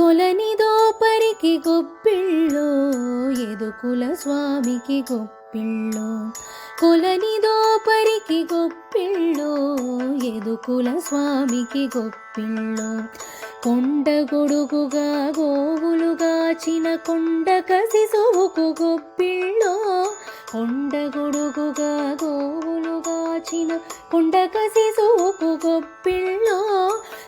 కొలనిదో పరికి గొప్పిళ్ళో ఎదుకుల స్వామికి గొప్పిళ్ళో కొలనిదో పరికి గొప్పిళ్ళో ఎదుకుల స్వామికి గొప్పిళ్ళో కొండ గొడుగుగా గోవులుగాచిన కొండక శిశువుకు గొప్పిళ్ళో కొండ గొడుగుగా గోవులుగాచిన కొండక శిశువుకు గొప్పిళ్ళో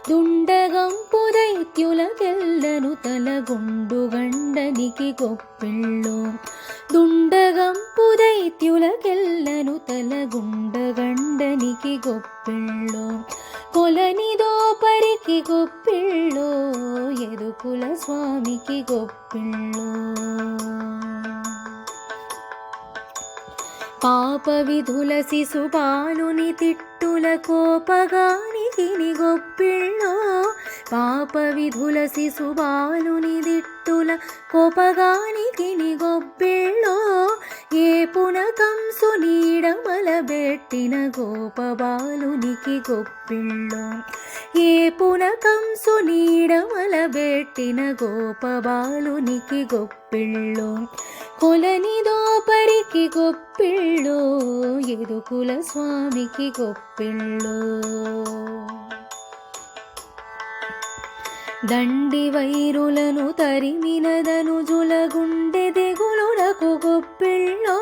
దుండగంపు దైత్యులకెల్లను తలగుండు గండనికి గొప్పిళ్ళో దుండగంపు దైత్యులకెల్లను తలగుండ గండనికి గొప్పిళ్ళో కొలనిదో పరికి గొప్పిళ్ళో ఎదుకుల స్వామికి గొప్పిళ్ళో పాప విధుల శిశుపాలుని తిట్టుల కోపగానికి గొప్పిళ్ళో పాప విధుల శిశుపాలుని తిట్టుల కోపగానికి గొప్పిళ్ళో ఏ పునకంసు నీడమలబెట్టిన గోపబాలునికి గొప్పిళ్ళో ఏ పునకంసు నీడమలబెట్టిన గోపబాలునికి గొప్పిళ్ళో కొలనిదో పరికి గొప్పిళ్ళో ఎదుకుల స్వామికి గొప్పిళ్ళో దండి వైరులను తరిమినదనుజుల గుండె దిగులునకు గొప్పిళ్ళో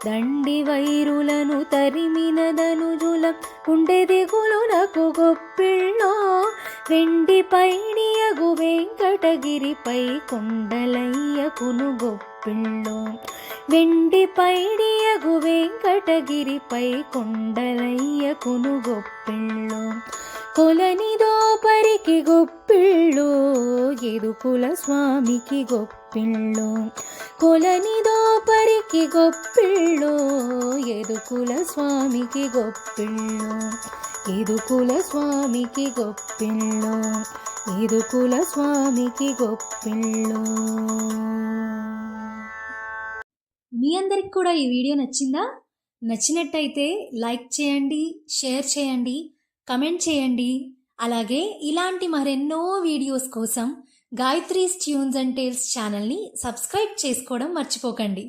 దండి వైరులను తరిమినదనుజుల గుండె దిగులునకు గొప్పిళ్ళో వెండి పైడియగు వెంకటగిరిపై కొండలయ్యకును గొప్పిళ్ళో వెండి పైడియగు వెంకటగిరిపై కొండలయ్యకును గొప్పిళ్ళో కొలనిదో పరికి గొప్పిళ్ళో ఎదుకుల స్వామికి గొప్పిళ్ళో కొలనిదో పరికి గొప్పిళ్ళో ఎదుకుల స్వామికి గొప్పిళ్ళో ఎదుకుల స్వామికి గొప్పిళ్ళో ఎదుకుల స్వామికి గొప్పిళ్ళో. మీ అందరికి కూడా ఈ వీడియో నచ్చిందా? నచ్చినట్టయితే లైక్ చేయండి, షేర్ చేయండి, కమెంట్ చేయండి. అలాగే ఇలాంటి మరెన్నో వీడియోస్ కోసం గాయత్రీస్ ట్యూన్స్ అండ్ టేల్స్ ఛానల్ని సబ్స్క్రైబ్ చేసుకోవడం మర్చిపోకండి.